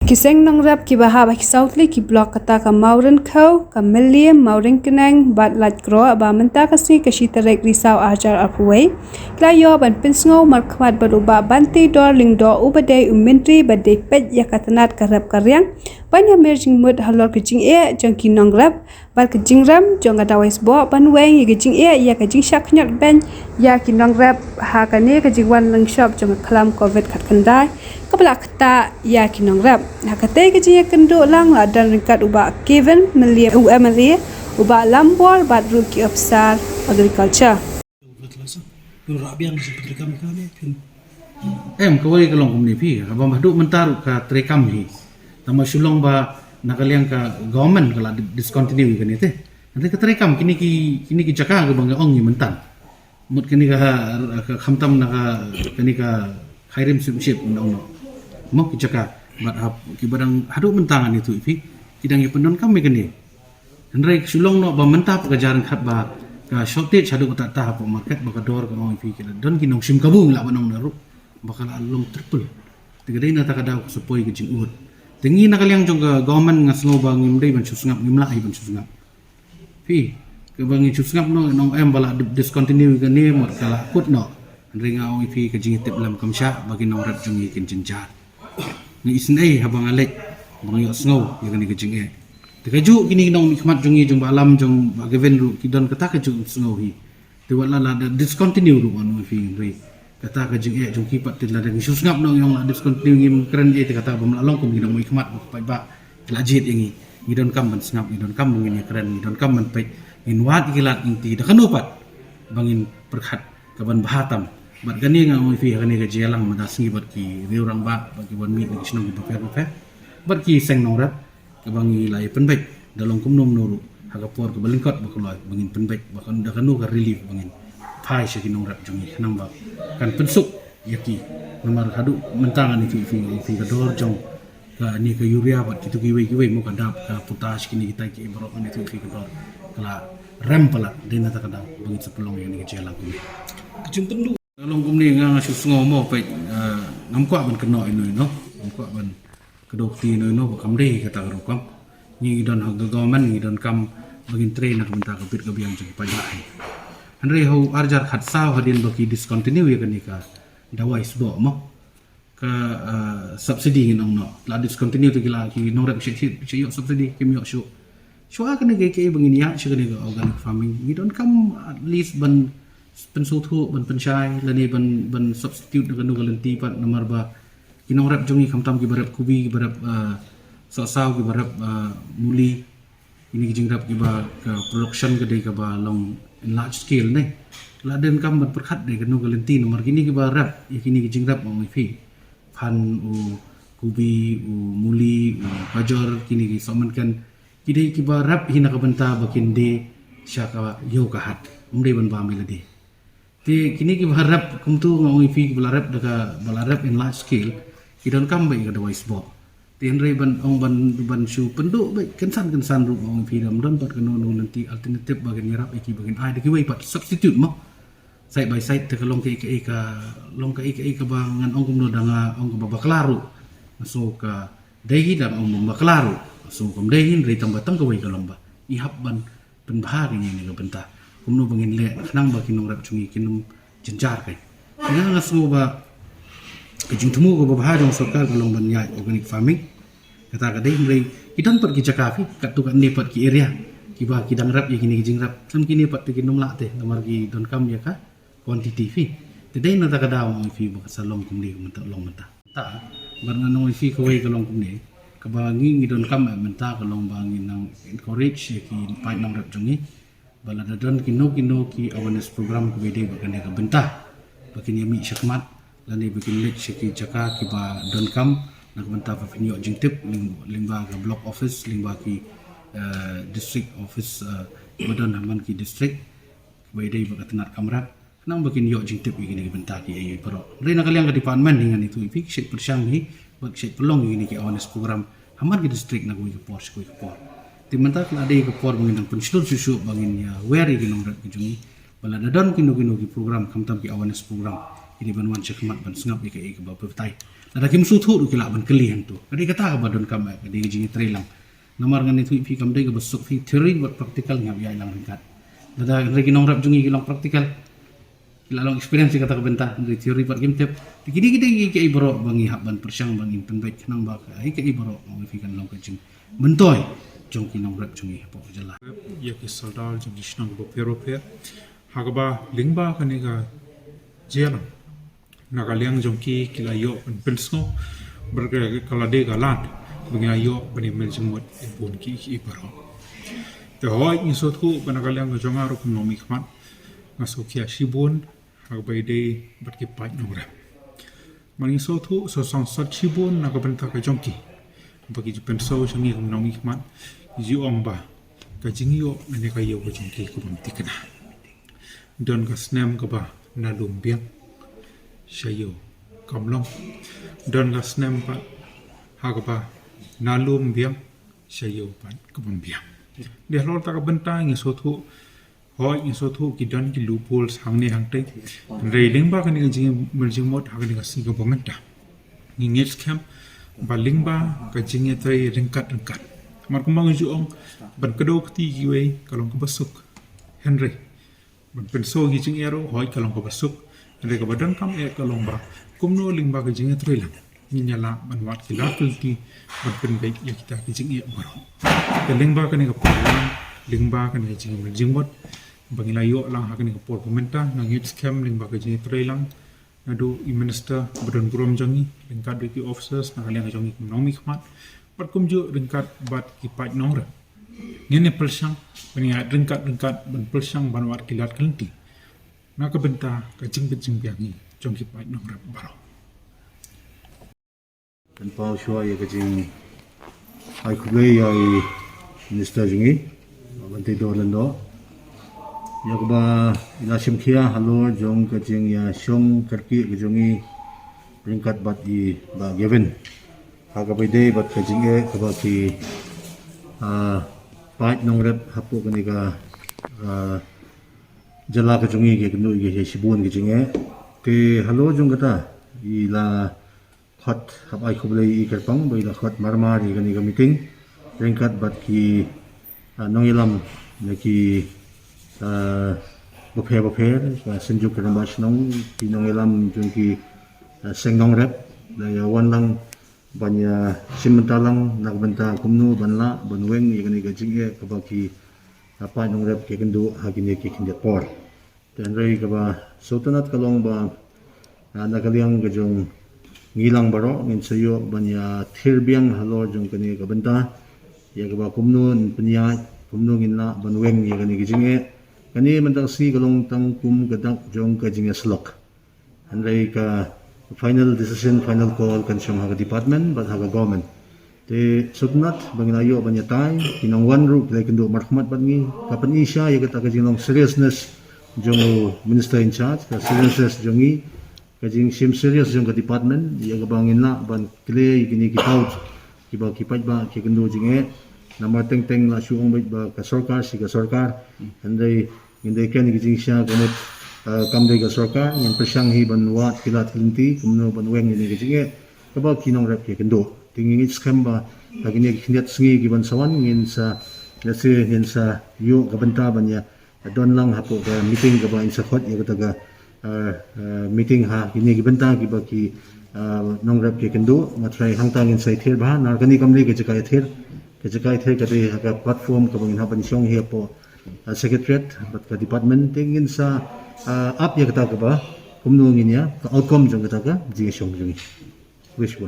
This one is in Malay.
Kiseng nang rap ki baha ba ki Southly ki block kata ka Mauren Khau ka Milliam Mauren Kenang bat lat gro ba menta ka si ka shitarek risau ajar apuai klayo ban pinsngo markmat baruba banti darling do ubade mentri bade pet ya katanat ka rap karyang ban ya merging mud halor ka jing e jang ki nang rap ba ka jing ram jang ka dawais bo ban weng ya ka jing e ya ka jing shak nyat ben ya ki nang rap ha ka ne ka jing wan lang shop jang kalam covid khat kandai kabla kata ya ki nang rap hakate ke jia kendo lang la dan ringkat uba Kevin Milliam UMLA uba Lambor Badru ki Afsar Agriculture kawai kalong kumni pi abang baduk mentaru ka trekam hi tama sulong ba nakaliang ka government kala discontinue kan ite nanti ka trekam kini ki jaka ka bang ong ni mentan mut kini ka khamtam naka kini ka khairim ship undang mo ki jaka mat hap ki barang haduk mentangan itu ipi kidang ipendon kami kini hendrai sulong no ba mentap ka jaran khat ba ka shortage haduk ta ta pa market ba ka dor ka ong ipi ki don ki nong sim kabung la banong naru bakal along triple tiga day na takadaw ko sa poy ka jing uhod tingi nakaliang jong ka government nga snow ba ngimday ban susngap ngimla ay ban susngap pi ka bangi susngap no nong em bala discontinue ka ni mo kala kut no hendrai nga ong ipi ka jing tip lam kamsha bagi nong rap jong ikin jinjar ni isnay habang alek bang yo snow ya kani kajing e tekaju kini nong nikmat jungi jong balam jong bagaven ru kidon kata kaju snow hi te wala la discontinue ru anu fi re kata kajing e jong kipat te la dang sus ngap nong yong la discontinue ngim keren e te kata bam lalong kum kidong nikmat pai ba lajit ingi ngidon kam ban snap ngidon kam ngini keren ngidon kam ban pai in wat gilat inti da kanupat bangin perkhat kaban bahatam bat gani nga oi fi gani ga jelang madas ngi bat ki riurang ba bagi wan mi ngi snong ba fer bat ki seng nong rat ka bangi lai penbek dalong kum nom nuru haga por ka balingkot ba kulai bangin penbek ba kan da kanu ka relief bangin phai shi nong rat jungi nang ba kan pensuk yaki nomor hadu mentangan itu fi ka dor jong ka ni ka urea bat kitu ki wei mo ka dap ka potash kini kita ki borok ni tu fi ka dor kala rem pala dina ta ka daw bangin sepelong yang ni jelang ku kejung tendu Kalong kumni nga sus ngomo pe ngamkwa ban keno ino no ngamkwa ban kedokti ino no kamri kata kam ni don hag government ni don kam bagin train nak benta ka pit ka biang jeng pajai andre ho arjar khat saw hadin baki discontinue ya kanika dawai sbo mo ka subsidy nong no la discontinue to gila ki no rep shi yo subsidy kim yo shu shwa ka ni ke bangin ya shi ka ni organic farming ni don kam at least ban pensutu ban penchai lani ban substitute dengan galanti pat nomor ba kinong rap jongi khamtam ki barap kubi ki barap saw ki barap muli ini ki jingrap ki ba production ke dei ka ba long in large scale ne la den kam ban perkhat de ganu galanti nomor kini ki ba rap ya kini ki jingrap ong fi phan u kubi u muli u pajor kini ki soman kan kidei ki ba rap hina ka banta bakin de syaka yo ka hat umdei ban ba melodi ti kini ki berharap kumtu ngoi fi belarap daga belarap in large scale idon kam bai kada wise bo ti henry ban ong ban shu penduk bai kensan ru ngoi fi dam don pat kanu nanti alternative bagian nyerap iki bagian ai deki wai pat substitute mo side by side te kalong ke long ke ka bangan ong kumno danga ong ka baklaru masuk ka dehi dan ong baklaru masuk kum dehin ri tambah tang ka wai kalong ba ihap ban penbahari ni ga bentah kumno bangin le nang ba kinong rap chungi kinum jenjar kai nga nga so ba kejung temu ko ba hajong sarkar kalong ban yai organic farming kata ka dei mrei kidan pat ki jakafi kat tu kan ne pat ki area ki ba kidang rap ye kini jing rap sam kini pat ki nom la te nomor ki don kam ya ka quantity fi te dei na ta ka daw mo fi ba salong kum ni menta long menta ta bar nga no fi ko wei kalong kum ni ka ba ngi don kam menta kalong ba ngi nang encourage ki pa nang rap chungi bala dadon kino ki awareness program ko bede bakan ka bentah bakin yami syakmat lani bakin lek syaki jaka ki ba don kam nak bentah pa finyo jingtip limba ka block office limba ki district office badan haman ki district bede bakatanat kamrat nang bakin yo jingtip ki bentah ki ay pro re nakaliang ka department dengan itu ipik syek persyang ni bak syek pelong ni ki awareness program haman ki district na ko ki por timanta kala ade ko por bangin pun sulur susu bangin ya where ki nong rat ki jungi bala dadon kino ki program kamtam ki awareness program ini ban wan cekmat ban sengap ke ke ba petai ada kim su thu ke la ban keli hang tu adi kata ba don kam ke di jing trelang namar ngan itu fi kam dai ke besok fi theory buat praktikal ngap ya ilang ringkat ada lagi nong rap jungi ilang praktikal ilang experience kata ke bentah dari teori buat game tip kidi ke ibro bangi hab ban persyang ban impen baik nang ba ke ibro fi kan long ke jing bentoy jong ki nong rap jungi po jala ya ki soldal jong isnang bo pero hagaba lingba kaniga jela nagaliang jongki kila yo pensno berge kala de galat bengila yo bani meljumot pun ki ibaro te hoy insotu banagaliang jonga ro ekonomi kman ngasukia shibun hagaba ide berki pai nomra mani sotu so sangsat shibun nagabenta ka jongki bagi penso jongi ekonomi kman ji omba ka jingyo ne ka yo jongki ko tikna don ka snem ka ba na lumbiang shayo kamlong don ka snem pa ha ka ba na lumbiang shayo pan kabambiang de lor ta ka bentang so thu hoi so thu ki don ki lupol sangne hangte reiling ba ka ni jing merjing mot ha ka ni ka si ka bomenta ni ngets camp ba lingba ka jing ye tai ringkat mar kumbang ju ong ban kado kti giwe kalong ka basuk henry ban penso gi jing ero hoi kalong ka basuk henry ka badan kam e kalong ba kumno lingba ka jing trela ni nyala ban wat ki la kulti ban pen bai ya kita ki jing e baro ka lingba ka ni ka palang lingba ka ni jing bot bangila yo lang ha ka ni ka por komenta na ngit scam lingba ka jing trela nadu i minister badan gurom jangi lingkat ki officers na kalian jangi ekonomi khmat pat kumju ringkat bat ki pat nora ngene persang bania ringkat ban persang ban wat kilat kelenti na ka benta ka jing biangi jong ki pat nora baro kan pau shwa ye ka jing ai kule ya minister jingi bantai do lendo ya ba ila simkhia halor jong ka jing ya shong karki ka jongi ringkat bat di ba given haga bide bat ka jing e ka ba ki pat nong rep hapu ka ni ka jala ka jongi ke gnu ge shibun ge jing e ke halor jong kata ila khot hab ai khublei I kerpang bai la khot marma ri gani ga meeting ringkat bat ki nongilam ne ki bophe senju keramba snong ki nongilam jung ki sengnong rep la ya wan lang banya simentalang nak benta kumnu banla banweng ni gani ga jinge ka ba ki apa nong rep ke kendu hagini ki kindet por dan rei ka ba sultanat kalong ba nakaliang ga jung ngilang baro ngin sayo banya thirbiang halor jong kani ka benta ya ka ba kumnu pnya kumnu ngina banweng ni gani gi jinge kani mandang si kalong tang kum gadak jong ka jinge slok andai ka final decision final call kan syong ha department but ha government te sudnat bangina yo banya tai kinong one group like ndo marhmat bangi kapan isha ya ka jinong seriousness jong minister in charge ka seriousness jongi kajing sim serious jong ka department ya ka bangin na ban clay kini ki out ki ba ki paj ba ki kendo jinge namar teng la shuong ba ka sarkar andai indai ken ki jing sha gamot kamdai ka sarkar yang persyang hi ban wat kilat linti kumno ban weng ni ki jinge ka ba kinong rap ki kendo tingin scam ba lagi ni kindiat sngi ki ban sawan ngin sa nase ngin sa yo ka benta banya don lang hapo ka meeting ka ba in sa khot ya ka taga meeting ha kini ki benta ki ba ki nong rap ki kendo matrai hangtang in sai thir ba na kani kamli ke jakai thir ka de ka platform ka bangin ha ban syong hi po secretariat bat ka department tingin sa up ya kata ka ba kumno ngin ya outcome jong kata ka jinge syong jingi wish